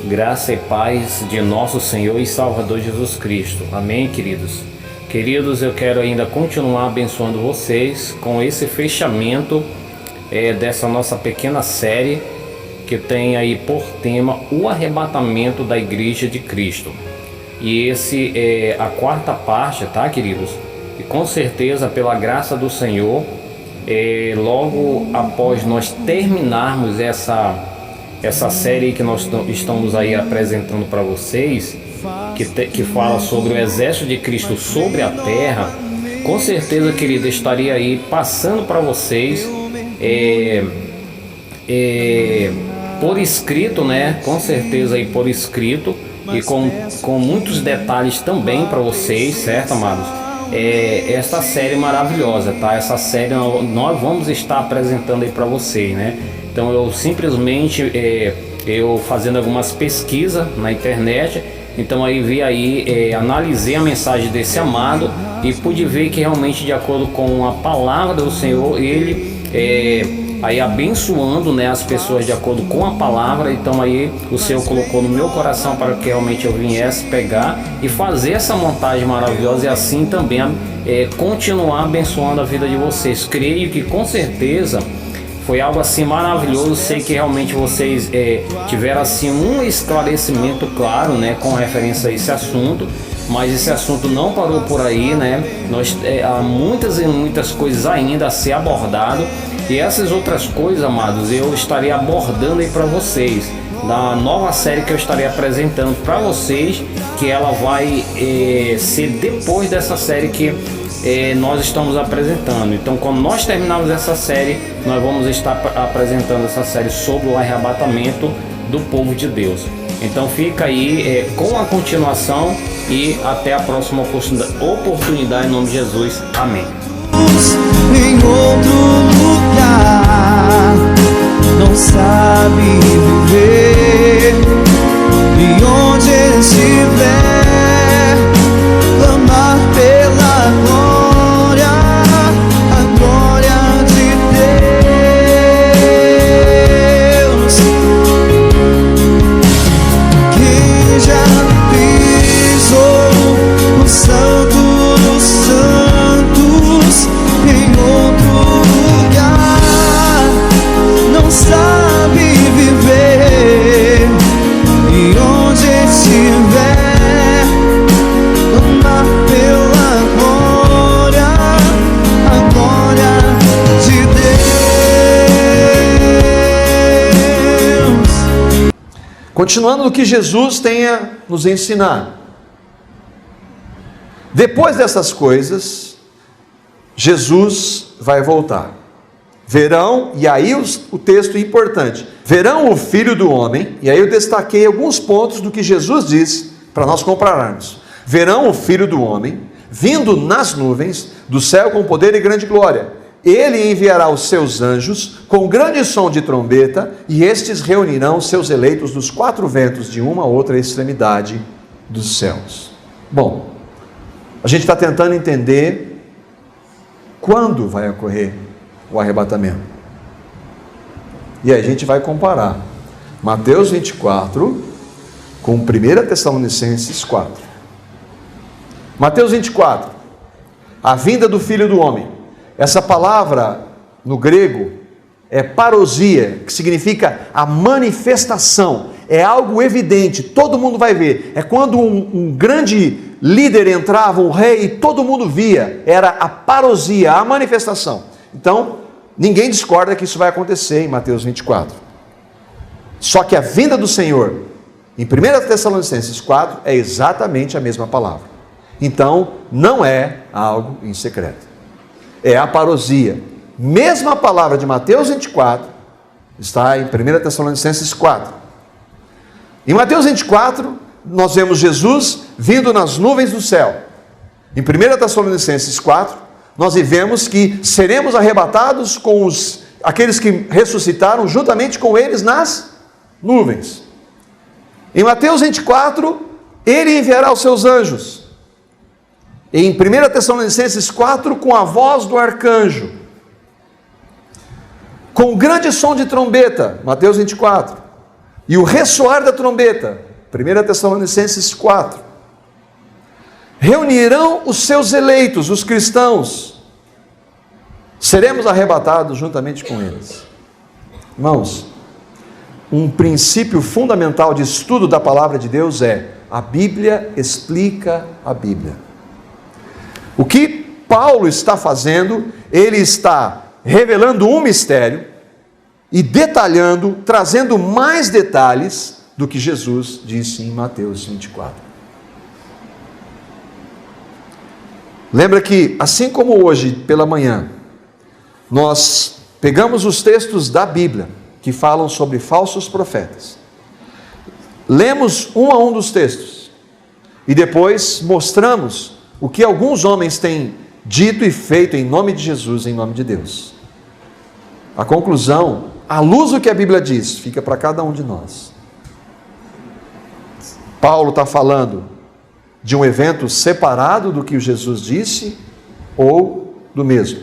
Graça e paz de nosso Senhor e Salvador Jesus Cristo. Amém, queridos? Queridos, eu quero ainda continuar abençoando vocês com esse fechamento dessa nossa pequena série que tem aí por tema o arrebatamento da Igreja de Cristo. E esse é a quarta parte, tá, queridos? E com certeza, pela graça do Senhor, logo após nós terminarmos essa série que nós estamos aí apresentando para vocês, que fala sobre o exército de Cristo sobre a terra, com certeza, querido, estaria aí passando para vocês por escrito, né? Com certeza aí por escrito e com muitos detalhes também para vocês, certo, amados? Esta série maravilhosa, tá? Essa série nós vamos estar apresentando aí para vocês, né? Então eu simplesmente eu fazendo algumas pesquisas na internet, então aí vi aí, analisei a mensagem desse amado e pude ver que realmente, de acordo com a palavra do Senhor, ele aí abençoando, né, as pessoas de acordo com a palavra. Então aí o Senhor colocou no meu coração para que realmente eu viesse pegar e fazer essa montagem maravilhosa e assim também continuar abençoando a vida de vocês. Creio que com certeza foi algo assim maravilhoso. Sei que realmente vocês tiveram assim um esclarecimento claro, né, com referência a esse assunto. Mas esse assunto não parou por aí, né? Há muitas e muitas coisas ainda a ser abordado. E essas outras coisas, amados, eu estarei abordando aí para vocês na nova série que eu estarei apresentando para vocês, que ela vai ser depois dessa série que nós estamos apresentando. Então, quando nós terminarmos essa série, nós vamos estar apresentando essa série sobre o arrebatamento do povo de Deus. Então fica aí com a continuação e até a próxima oportunidade em nome de Jesus. Amém. Em outro lugar não sabe viver, e onde estiver clamar pela glória, a glória de Deus, que já pisou o santo dos santos. Em outro lugar não sabe viver, e onde estiver clamar pela glória, a glória de Deus. Continuando no que Jesus tem a nos ensinar. Depois dessas coisas, Jesus vai voltar. Verão, e aí o texto é importante, verão o Filho do Homem, e aí eu destaquei alguns pontos do que Jesus disse para nós compararmos. Verão o Filho do Homem, vindo nas nuvens do céu com poder e grande glória. Ele enviará os seus anjos com grande som de trombeta, e estes reunirão os seus eleitos dos quatro ventos, de uma a outra extremidade dos céus. Bom, a gente está tentando entender quando vai ocorrer o arrebatamento. E aí a gente vai comparar Mateus 24 com 1 Tessalonicenses 4. Mateus 24, a vinda do Filho do Homem. Essa palavra no grego é parousia, que significa a manifestação. É algo evidente, todo mundo vai ver. É quando um grande líder entrava, um rei, e todo mundo via. Era a parousia, a manifestação. Então, ninguém discorda que isso vai acontecer em Mateus 24. Só que a vinda do Senhor, em 1 Tessalonicenses 4, é exatamente a mesma palavra. Então, não é algo em secreto. É a parousia. Mesma palavra de Mateus 24, está em 1 Tessalonicenses 4. Em Mateus 24, nós vemos Jesus vindo nas nuvens do céu. Em 1 Tessalonicenses 4, nós vemos que seremos arrebatados com aqueles que ressuscitaram juntamente com eles nas nuvens. Em Mateus 24, ele enviará os seus anjos. Em 1 Tessalonicenses 4, com a voz do arcanjo, com grande som de trombeta, Mateus 24. e o ressoar da trombeta, 1 Tessalonicenses 4, reunirão os seus eleitos, os cristãos, seremos arrebatados juntamente com eles. Irmãos, um princípio fundamental de estudo da palavra de Deus é: a Bíblia explica a Bíblia. O que Paulo está fazendo, ele está revelando um mistério e detalhando, trazendo mais detalhes do que Jesus disse em Mateus 24. Lembra que, assim como hoje pela manhã, nós pegamos os textos da Bíblia que falam sobre falsos profetas, lemos um a um dos textos e depois mostramos o que alguns homens têm dito e feito em nome de Jesus, em nome de Deus. A conclusão, à luz do que a Bíblia diz, fica para cada um de nós. Paulo está falando de um evento separado do que Jesus disse ou do mesmo?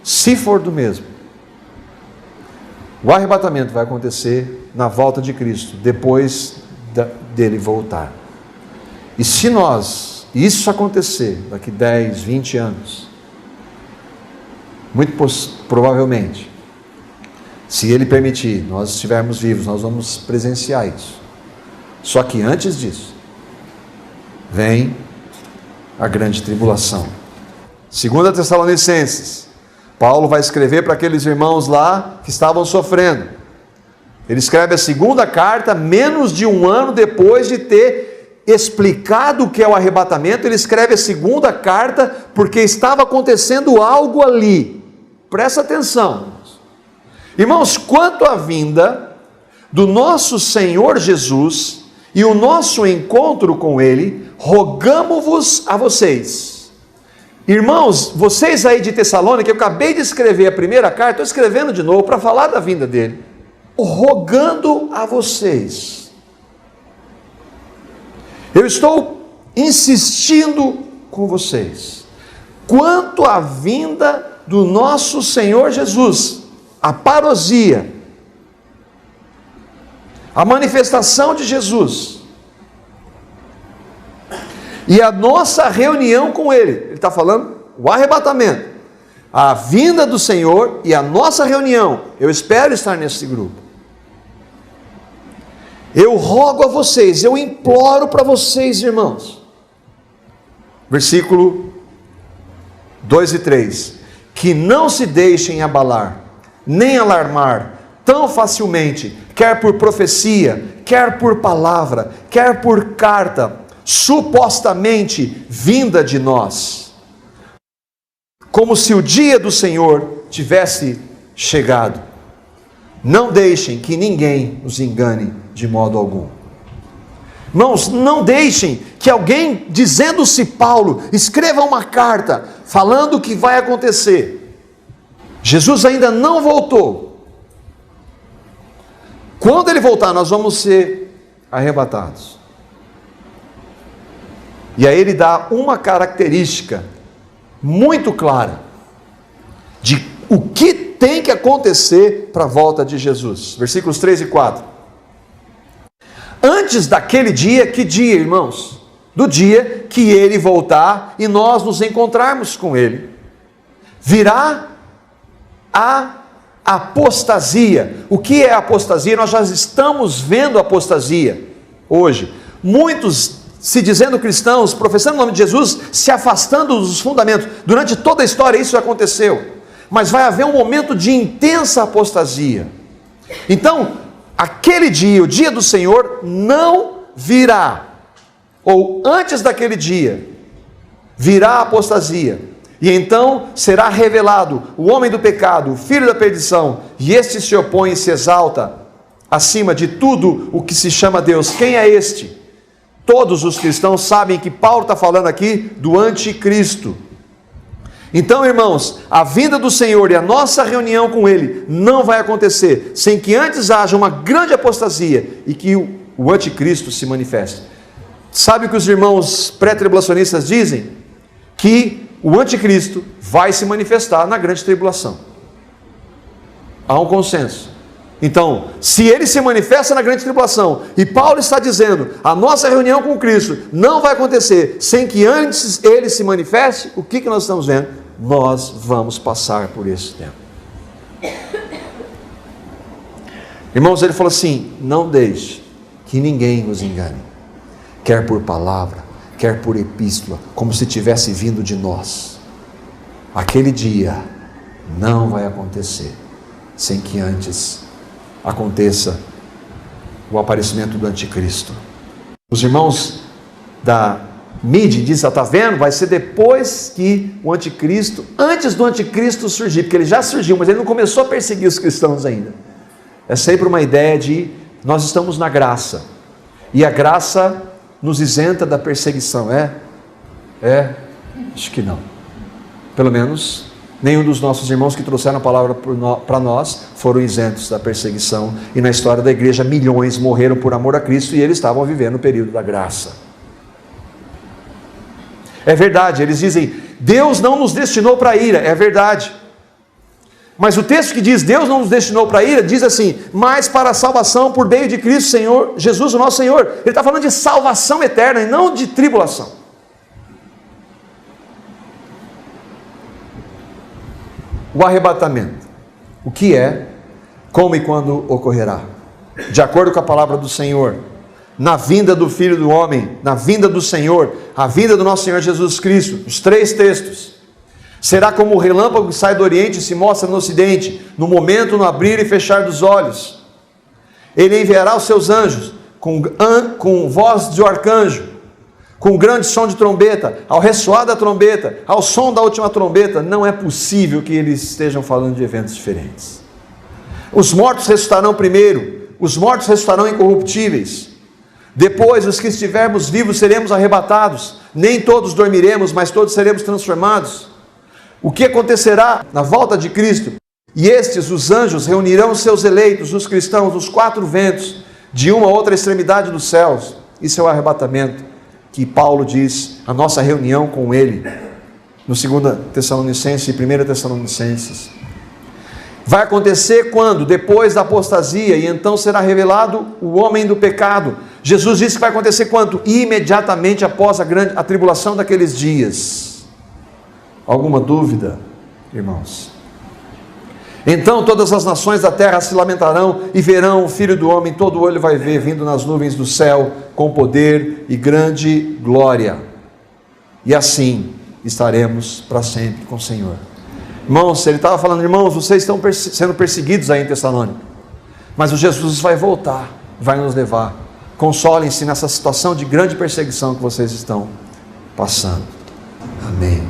Se for do mesmo, o arrebatamento vai acontecer na volta de Cristo, depois dele voltar. E se isso acontecer daqui 10, 20 anos, muito provavelmente, se Ele permitir, nós estivermos vivos, nós vamos presenciar isso. Só que antes disso, vem a grande tribulação. 2 Tessalonicenses, Paulo vai escrever para aqueles irmãos lá que estavam sofrendo. Ele escreve a segunda carta, menos de um ano depois de ter explicado o que é o arrebatamento. Ele escreve a segunda carta porque estava acontecendo algo ali. Presta atenção. Irmãos, quanto à vinda do nosso Senhor Jesus e o nosso encontro com Ele, rogamo-vos a vocês. Irmãos, vocês aí de Tessalônica, eu acabei de escrever a primeira carta, estou escrevendo de novo para falar da vinda dele, rogando a vocês. Eu estou insistindo com vocês, quanto à vinda do nosso Senhor Jesus, a parousia, a manifestação de Jesus e a nossa reunião com Ele. Ele está falando o arrebatamento, a vinda do Senhor e a nossa reunião. Eu espero estar nesse grupo. Eu rogo a vocês, eu imploro para vocês, irmãos. Versículo 2 e 3. Que não se deixem abalar, nem alarmar tão facilmente, quer por profecia, quer por palavra, quer por carta, supostamente vinda de nós, como se o dia do Senhor tivesse chegado. Não deixem que ninguém os engane de modo algum. Irmãos, não deixem que alguém, dizendo-se Paulo, escreva uma carta falando o que vai acontecer. Jesus ainda não voltou. Quando Ele voltar, nós vamos ser arrebatados. E aí Ele dá uma característica muito clara de o que tem que acontecer para a volta de Jesus. Versículos 3 e 4. Antes daquele dia, que dia, irmãos? Do dia que Ele voltar e nós nos encontrarmos com Ele, virá a apostasia. O que é apostasia? Nós já estamos vendo apostasia hoje. Muitos se dizendo cristãos, professando o nome de Jesus, se afastando dos fundamentos. Durante toda a história isso aconteceu. Mas vai haver um momento de intensa apostasia. Então, aquele dia, o dia do Senhor, não virá. Ou antes daquele dia, virá a apostasia. E então será revelado o homem do pecado, o filho da perdição, e este se opõe e se exalta acima de tudo o que se chama Deus. Quem é este? Todos os cristãos sabem que Paulo está falando aqui do anticristo. Então, irmãos, a vinda do Senhor e a nossa reunião com Ele não vai acontecer sem que antes haja uma grande apostasia e que o anticristo se manifeste. Sabe o que os irmãos pré-tribulacionistas dizem? Que o anticristo vai se manifestar na grande tribulação. Há um consenso. Então, se ele se manifesta na grande tribulação, e Paulo está dizendo, a nossa reunião com Cristo não vai acontecer sem que antes ele se manifeste, o que nós estamos vendo? Nós vamos passar por esse tempo. Irmãos, ele falou assim, não deixe que ninguém vos engane, quer por palavra, quer por epístola, como se tivesse vindo de nós. Aquele dia não vai acontecer sem que antes aconteça o aparecimento do anticristo. Os irmãos da mídia dizem, está vendo? Vai ser depois que o anticristo, antes do anticristo surgir, porque ele já surgiu, mas ele não começou a perseguir os cristãos ainda. É sempre uma ideia de, nós estamos na graça, e a graça nos isenta da perseguição, acho que não. Pelo menos nenhum dos nossos irmãos que trouxeram a palavra para nós foram isentos da perseguição. E na história da igreja, milhões morreram por amor a Cristo e eles estavam vivendo o período da graça. É verdade, eles dizem, Deus não nos destinou para a ira. É verdade. Mas o texto que diz, Deus não nos destinou para a ira, diz assim, mas para a salvação por meio de Cristo Senhor, Jesus o nosso Senhor. Ele está falando de salvação eterna e não de tribulação. O arrebatamento, o que é, como e quando ocorrerá? De acordo com a palavra do Senhor, na vinda do Filho do Homem, na vinda do Senhor, a vinda do nosso Senhor Jesus Cristo, os 3 textos, será como o relâmpago que sai do Oriente e se mostra no Ocidente, no momento, no abrir e fechar dos olhos. Ele enviará os seus anjos, com voz de arcanjo, com grande som de trombeta, ao ressoar da trombeta, ao som da última trombeta. Não é possível que eles estejam falando de eventos diferentes. Os mortos ressuscitarão primeiro, os mortos ressuscitarão incorruptíveis. Depois, os que estivermos vivos seremos arrebatados. Nem todos dormiremos, mas todos seremos transformados. O que acontecerá na volta de Cristo? E estes, os anjos, reunirão os seus eleitos, os cristãos, dos 4 ventos, de uma a outra extremidade dos céus. Isso é o arrebatamento que Paulo diz, a nossa reunião com ele, no 2 Tessalonicenses e 1 Tessalonicenses. Vai acontecer quando? Depois da apostasia, e então será revelado o homem do pecado. Jesus disse que vai acontecer quando? Imediatamente após a tribulação daqueles dias. Alguma dúvida, irmãos? Então todas as nações da terra se lamentarão e verão o Filho do Homem, todo olho vai ver, vindo nas nuvens do céu, com poder e grande glória. E assim estaremos para sempre com o Senhor. Irmãos, ele estava falando, irmãos, vocês estão sendo perseguidos aí em Tessalônica, mas o Jesus vai voltar, vai nos levar. Consolem-se nessa situação de grande perseguição que vocês estão passando. Amém.